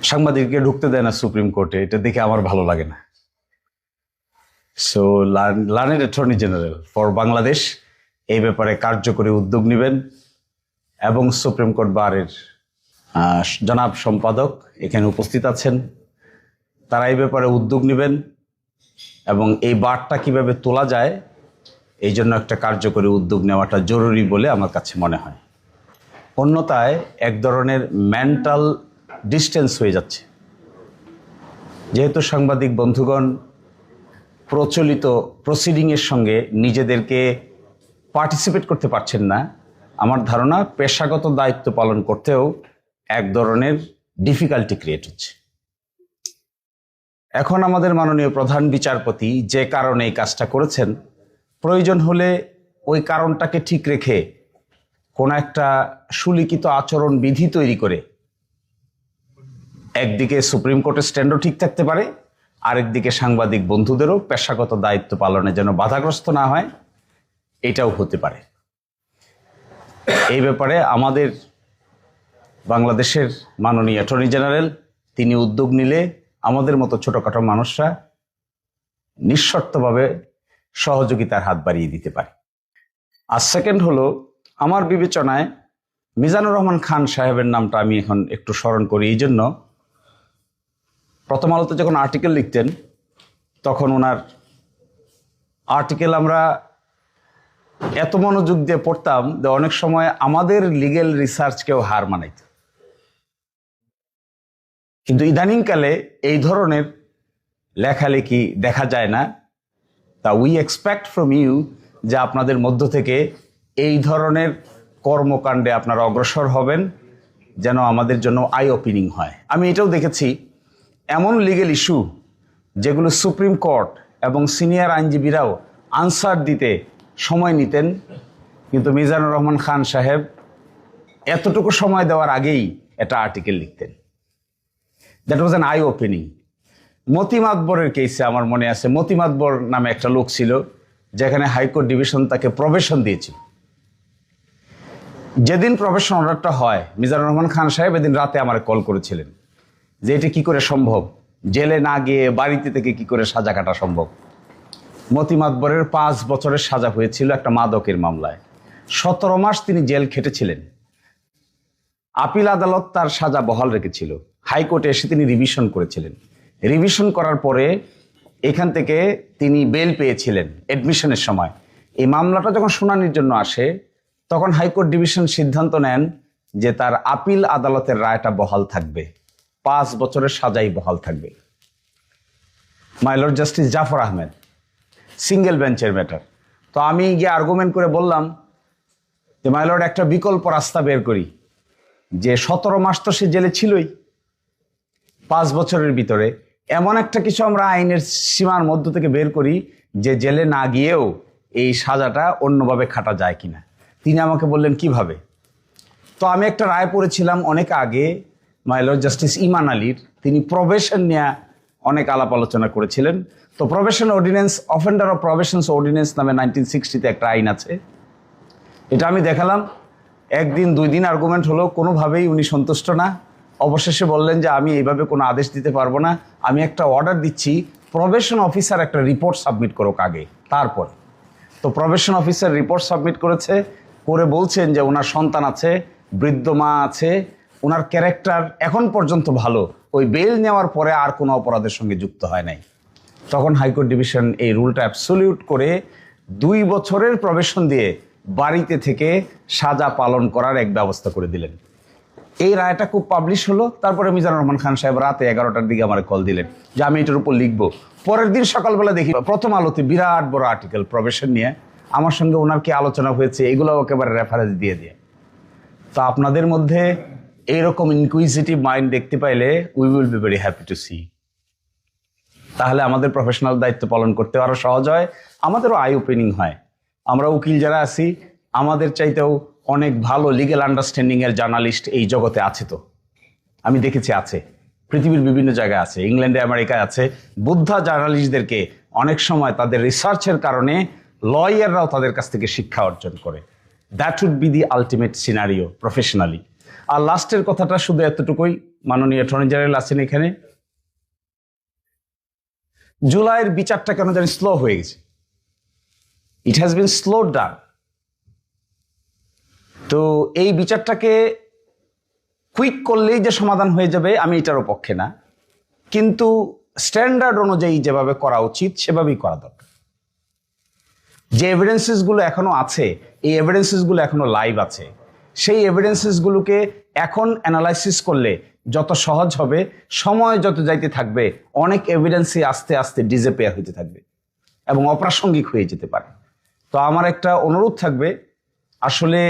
সাংবাদিককে ঢুকতে দেয় না সুপ্রিম কোর্টে, এটা দেখে আমার ভালো লাগে না। So learned attorney general for Bangladesh এই ব্যাপারে কার্যকরী উদ্যোগ নেবেন এবং সুপ্রিম কোর্ট বারের জনাব সম্পাদক এখানে উপস্থিত আছেন, তারা এই ব্যাপারে উদ্যোগ নেবেন এবং এই বারটা কিভাবে তোলা যায় এই জন্য একটা কার্যকরী উদ্যোগ নেওয়াটা জরুরি বলে আমার কাছে মনে হয়। অন্যথায় এক ধরনের মেন্টাল ডিস্টেন্স হয়ে যাচ্ছে। যেহেতু সাংবাদিক বন্ধুগণ প্রচলিত প্রসিডিংয়ের সঙ্গে নিজেদেরকে পার্টিসিপেট করতে পারছেন না, আমার ধারণা পেশাগত দায়িত্ব পালন করতেও এক ধরনের ডিফিকাল্টি ক্রিয়েট হচ্ছে। এখন আমাদের মাননীয় প্রধান বিচারপতি যে কারণে এই কাজটা করেছেন, প্রয়োজন হলে ওই কারণটাকে ঠিক রেখে কোনো একটা সুলিখিত আচরণ বিধি তৈরি করে একদিকে সুপ্রিম কোর্টের স্ট্যান্ডও ঠিক থাকতে পারে, আরেকদিকে সাংবাদিক বন্ধুদেরও পেশাগত দায়িত্ব পালনে যেন বাধাগ্রস্ত না হয়, এটাও হতে পারে। এই ব্যাপারে আমাদের বাংলাদেশের মাননীয় অ্যাটর্নি জেনারেল তিনি উদ্যোগ নিলে আমাদের মতো ছোটখাটো মানুষরা নিঃশর্তভাবে সহযোগিতার হাত বাড়িয়ে দিতে পারে। আর সেকেন্ড হলো, আমার বিবেচনায় মিজানুর রহমান খান সাহেবের নামটা আমি এখন একটু স্মরণ করি। এই জন্য প্রথম আলোতে যখন আর্টিকেল লিখতেন তখন ওনার আর্টিকেল আমরা এত মনোযোগ দিয়ে পড়তাম যে অনেক সময় আমাদের লিগেল রিসার্চকেও হার মানাইত। কিন্তু ইদানিংকালে এই ধরনের লেখালেখি দেখা যায় না। তা উই এক্সপেক্ট ফ্রম ইউ যে আপনাদের মধ্য থেকে এই ধরনের কর্মকাণ্ডে আপনারা অগ্রসর হবেন, যেন আমাদের জন্য আই ওপেনিং হয়। আমি এটাও দেখেছি এমন লিগেল ইস্যু যেগুলো সুপ্রিম কোর্ট এবং সিনিয়র আইনজীবীরাও আনসার দিতে সময় নিতেন, কিন্তু মিজানুর রহমান খান সাহেব এতটুকু সময় দেওয়ার আগেই একটা আর্টিকেল লিখতেন। That was an eye opening. Moti মাতবরের কেসে আমার মনে আছে, মতি মাতবর নামে একটা লোক ছিল যেখানে হাইকোর্ট ডিভিশন তাকে প্রবেশন দিয়েছিল। যেদিন প্রবেশন অর্ডারটা হয়, মিজানুর রহমান খান সাহেব এদিন রাতে আমার কল করেছিলেন যে এটা কি করে সম্ভব, জেলে না গিয়ে বাড়িতে থেকে কি করে সাজা কাটা সম্ভব। মতি মাতবরের 5 বছরের সাজা হয়েছিল একটা মাদকের মামলায়। 17 মাস তিনি জেল খেটেছিলেন। আপিল আদালত তার সাজা বহাল রেখেছিল। হাইকোর্টে এসে তিনি রিভিশন করেছিলেন। রিভিশন করার পরে এখান থেকে তিনি বেল পেয়েছিলেন এডমিশনের সময়। এই মামলাটা যখন শুনানির জন্য আসে তখন হাইকোর্ট ডিভিশন সিদ্ধান্ত নেন যে তার আপিল আদালতের রায়টা বহাল থাকবে, 5 বছরের সাজাই বহাল থাকবে। My lord justice Zafar Ahmed, single বেঞ্চের ম্যাটার। তো আমি গিয়ে আর্গুমেন্ট করে বললাম যে মাই লর্ড একটা বিকল্প রাস্তা বের করি, যে 17 মাস তো সে জেলে ছিলই, 5 বছরের ভিতরে এমন একটা কিছু আমরা আইনের সীমার মধ্য থেকে বের করি যে জেলে না গিয়েও এই সাজাটা অন্যভাবে খাটা যায় কিনা। তিনি আমাকে বললেন কিভাবে। তো আমি একটা রায় পড়েছিলাম অনেক আগে মাই লর্ড জাস্টিস ইমান আলীর, তিনি প্রবেশন নিয়ে অনেক আলাপ আলোচনা করেছিলেন। তো probation ordinance, offender of probations ordinance নামে 1960-তে একটা আইন আছে। এটা আমি দেখালাম, 1 দিন 2 দিন আর্গুমেন্ট হলো, কোনোভাবেই উনি সন্তুষ্ট না। অবশেষে বললেন যে আমি এইভাবে কোনো আদেশ দিতে পারবো না, আমি একটা অর্ডার দিচ্ছি, প্রবেশন অফিসার একটা রিপোর্ট সাবমিট করুক আগে, তারপর। তো প্রবেশন অফিসার রিপোর্ট সাবমিট করেছে, করে বলছেন যে ওনার সন্তান আছে, বৃদ্ধ মা আছে, ওনার ক্যারেক্টার এখন পর্যন্ত ভালো, ওই বেল নেওয়ার পরে আর কোনো অপরাধের সঙ্গে যুক্ত হয় নাই। তখন হাইকোর্ট ডিভিশন এই রুলটা অ্যাবসলিউট করে 2 বছরের প্রবেশন দিয়ে বাড়িতে থেকে সাজা পালন করার এক ব্যবস্থা করে দিলেন। এই রায়টা খুব পাবলিশ হলো। তারপরে মিজানুর রহমান খান সাহেব রাতে 11টার দিকে আমার কল দিলেন যে আমি এটার উপর লিখবো। পরের দিন সকালবেলা দেখি প্রথম আলোতে বিরাট বড় আর্টিকেল প্রবেশন নিয়ে, আমার সঙ্গে ওনার কি আলোচনা হয়েছে এগুলো একেবারে রেফারেন্স দিয়ে দিয়ে। তো আপনাদের মধ্যে এইরকম ইনকুইজিটিভ মাইন্ড দেখতে পাইলে we will be very happy to see. তাহলে আমাদের প্রফেশনাল দায়িত্ব পালন করতে আরো সহজ হয়, আমাদেরও আই ওপেনিং হয়। আমরা উকিল যারা আছি আমাদের চাইতেও অনেক ভালো লিগ্যাল আন্ডারস্ট্যান্ডিং এর জার্নালিস্ট এই জগতে আছে। তো আমি দেখেছি আছে, পৃথিবীর বিভিন্ন জায়গায় আছে, ইংল্যান্ডে আমেরিকায় আছে। বুদ্ধা জার্নালিস্টদেরকে অনেক সময় তাদের রিসার্চের কারণে লয়াররাও তাদের কাছ থেকে শিক্ষা অর্জন করে। That would be the ultimate scenario professionally. আর লাস্টের কথাটা শুধু এতটুকুই, মাননীয় অ্যাটর্নি জেনারেল আছেন এখানে, জুলাইয়ের বিচারটা কেন জানি স্লো হয়ে গেছে। It has been slow down. তো এই বিচারটাকে কুইক করলেই যে সমাধান হয়ে যাবে আমি এটারও পক্ষে না, কিন্তু স্ট্যান্ডার্ড অনুযায়ী যেভাবে করা উচিত সেভাবেই করা দরকার। যে এভিডেন্সেসগুলো এখনো আছে, এই এভিডেন্সেসগুলো এখনো লাইভ আছে, সেই এভিডেন্সেসগুলোকে এখন অ্যানালাইসিস করলে যত সহজ হবে, সময় যত যাইতে থাকবে অনেক এভিডেন্সই আস্তে আস্তে ডিসঅ্যাপিয়ার হইতে থাকবে এবং অপ্রাসঙ্গিক হয়ে যেতে পারে। তো আমার একটা অনুরোধ থাকবে, আসলে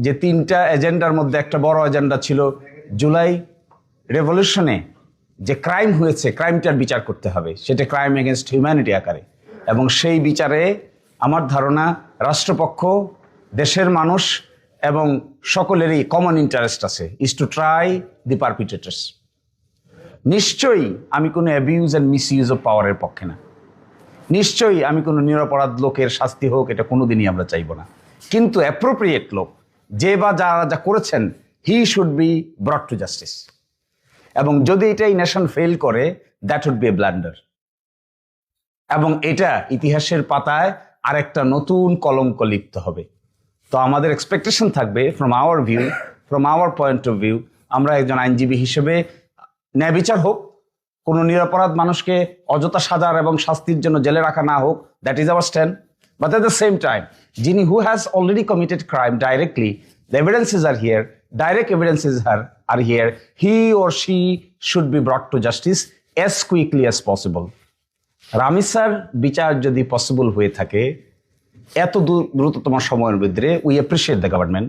যে তিনটা এজেন্ডার মধ্যে একটা বড় এজেন্ডা ছিল জুলাই রেভলিউশনে যে ক্রাইম হয়েছে, ক্রাইমটার বিচার করতে হবে, সেটা ক্রাইম এগেনস্ট হিউম্যানিটি আকারে, এবং সেই বিচারে আমার ধারণা রাষ্ট্রপক্ষ, দেশের মানুষ এবং সকলেরই কমন ইন্টারেস্ট আছে, ইজ টু ট্রাই দি পারপিট্রেটরস। নিশ্চয়ই আমি কোনো অ্যাবিউজ অ্যান্ড মিসইউজ অফ পাওয়ারের পক্ষে না, নিশ্চয়ই আমি কোনো নিরপরাধ লোকের শাস্তি হোক, এটা কোনোদিনই আমরা চাইব না, কিন্তু অ্যাপ্রোপ্রিয়েট লোক যে বা যারা যা করেছেন, he should be brought to justice. এবং যদি এটা এই নেশন ফেল করে, that would be a blunder, এবং এটা ইতিহাসের পাতায় আরেকটা নতুন কলঙ্ক লিখতে হবে। তো আমাদের এক্সপেকটেশন থাকবে from our view, from our point of view, আমরা একজন আইনজীবী হিসেবে ন্যায় বিচার হোক, কোনো নিরপরাধ মানুষকে অযথা সাজার এবং শাস্তির জন্য জেলে রাখা না হোক, that is our stand. But at the same time, যিনি who has already committed crime directly, the evidences are here, direct evidences are here, he or she should be brought to justice as quickly as possible. রামিসার বিচার যদি possible হয়ে থাকে এত দ্রুততম সময়ের মধ্যে, we appreciate the government,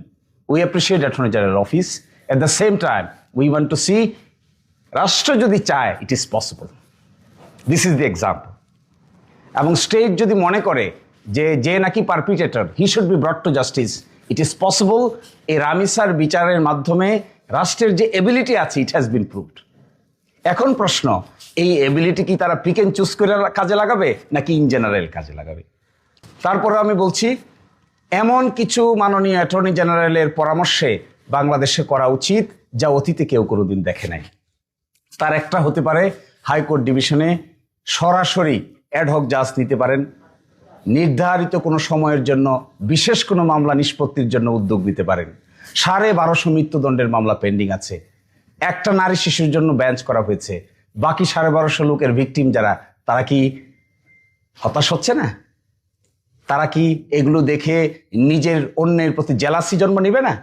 we appreciate attorney general office, at the same time we want to see রাষ্ট্র যদি চায় it is possible. This is the example. এবং স্টেট যদি মনে করে যে নাকি perpetrator, he should be brought to justice, it is possible. এই রামিসার বিচারের মাধ্যমে রাষ্ট্রের যে এবিলিটি আছে, ইট হ্যাজ বিন প্রুভড। এখন প্রশ্ন, এই এবিলিটি কি তারা পিক এন্ড চুজ করে কাজে লাগাবে নাকি ইন জেনারেল কাজে লাগাবে? তারপরে আমি বলছি, এমন কিছু মাননীয় অ্যাটর্নি জেনারেলের পরামর্শে বাংলাদেশে করা উচিত যা অতীতে কেউ কোনোদিন দেখে নাই। তার একটা হতে পারে, হাইকোর্ট ডিভিশনে সরাসরি অ্যাডহক জাজ নিতে পারেন, নির্ধারিত কোনো সময়ের জন্য বিশেষ কোনো মামলা নিষ্পত্তির জন্য উদ্যোগ নিতে পারেন। 1250 মৃত্যুদণ্ডের মামলা পেন্ডিং আছে, একটা নারী শিশুর জন্য বেঞ্চ করা হয়েছে, বাকি 1250 লোকের ভিকটিম যারা, তারা কি হতাশ হচ্ছে না? তারা কি এগুলো দেখে নিজের অন্যের প্রতি জেলাসি জন্ম নেবে না?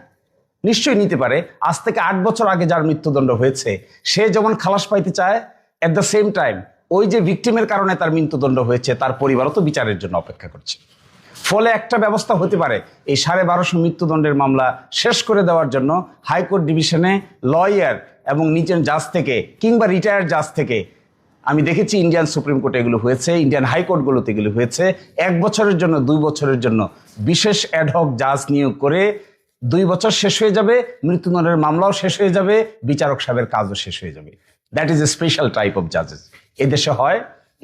নিশ্চয়ই নিতে পারে। আজ থেকে 8 বছর আগে যার মৃত্যুদণ্ড হয়েছে, সে যেমন খালাস পাইতে চায়, এট দ্য সেম টাইম ওই যে ভিকটিমের কারণে তার মৃত্যুদণ্ড হয়েছে, তার পরিবারও তো বিচারের জন্য অপেক্ষা করছে। ফলে একটা ব্যবস্থা হতে পারে, এই 1250 মৃত্যুদণ্ডের মামলা শেষ করে দেওয়ার জন্য হাইকোর্ট ডিভিশনে লয়ার এবং নিচের জাজ থেকে কিংবা রিটায়ার্ড জাজ থেকে, আমি দেখেছি ইন্ডিয়ান সুপ্রিম কোর্টে এগুলো হয়েছে, ইন্ডিয়ান হাইকোর্টগুলোতে এগুলো হয়েছে, 1 বছরের জন্য 2 বছরের জন্য বিশেষ অ্যাডহক জাজ নিয়োগ করে 2 বছর শেষ হয়ে যাবে, মৃত্যুদণ্ডের মামলাও শেষ হয়ে যাবে, বিচারক সাহেবের কাজও শেষ হয়ে যাবে। That is a special type of জাজেস। এদেশে হয়,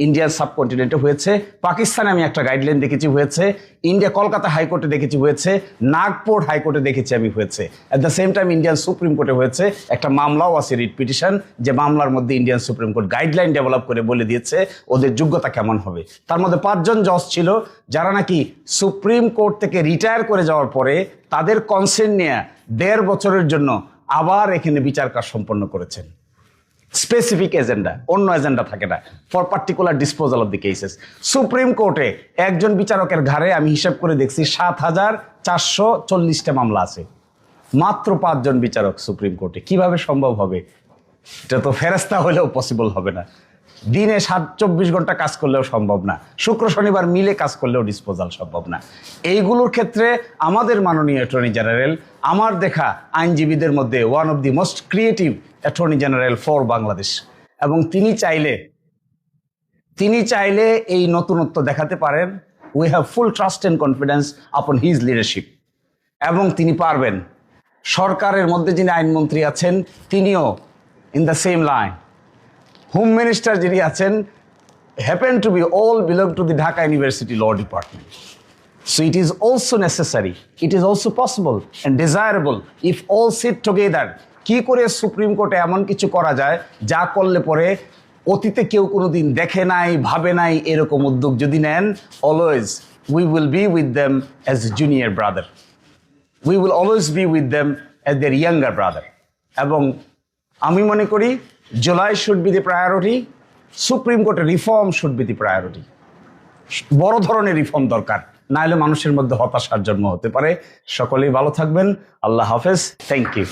ইন্ডিয়ান সাবকন্টিনেন্টে হয়েছে, পাকিস্তানে আমি একটা গাইডলাইন দেখেছি হয়েছে, ইন্ডিয়া কলকাতা হাইকোর্টে দেখেছি হয়েছে, নাগপুর হাইকোর্টে দেখেছি আমি হয়েছে, at the same time Indian supreme কোর্টে হয়েছে। একটা মামলাও আছে, রিট পিটিশন, যে মামলার মধ্যে Indian supreme court guideline develop করে বলে দিয়েছে ওদের যোগ্যতা কেমন হবে। তার মধ্যে 5 জন জজ ছিল যারা নাকি সুপ্রিম কোর্ট থেকে রিটায়ার করে যাওয়ার পরে তাদের কনসেন্ট নিয়ে 1.5 বছরের জন্য আবার এখানে বিচার কাজ সম্পন্ন করেছেন। স্পেসিফিক এজেন্ডা, অন্য এজেন্ডা থাকে না, for particular disposal of the cases. Supreme কোর্টে একজন বিচারকের ঘাড়ে আমি হিসাব করে দেখছি 7440টা মামলা আছে, মাত্র 5 জন বিচারক সুপ্রিম কোর্টে। কিভাবে সম্ভব হবে? এটা তো ফেরেস্তা হলেও পসিবল হবে না। দিনে 24 ঘন্টা কাজ করলেও সম্ভব না, শুক্র শনিবার মিলে কাজ করলেও ডিসপোজাল সম্ভব না। এইগুলোর ক্ষেত্রে আমাদের মাননীয় অ্যাটর্নি জেনারেল, আমার দেখা আইনজীবীদের মধ্যে one of the most creative attorney general for Bangladesh, এবং তিনি চাইলে এই নতুনত্ব দেখাতে পারেন। We have full trust and confidence upon his leadership, এবং তিনি পারবেন। সরকারের মধ্যে যিনি আইনমন্ত্রী আছেন তিনিও in the same line. Home minister যিনি আছেন happen to be all belong to the Dhaka University Law Department. So it is also necessary, it is also possible and desirable if all sit together, কি করে supreme কোর্টে এমন কিছু করা যায় যা করলে পরে অতীতে কেউ কোনোদিন দেখে নাই, ভাবে নাই, এরকম উদ্যোগ যদি নেন, always we will be with them as a junior brother, we will always be with them as their younger brother. এবং আমি মনে করি July should be the priority, supreme কোর্টের reform should be the priority. বড় ধরনের reform দরকার, না হলে মানুষের মধ্যে হতাশার জন্ম হতে পারে। সকলেই ভালো থাকবেন, আল্লাহ হাফেজ, থ্যাংক ইউ।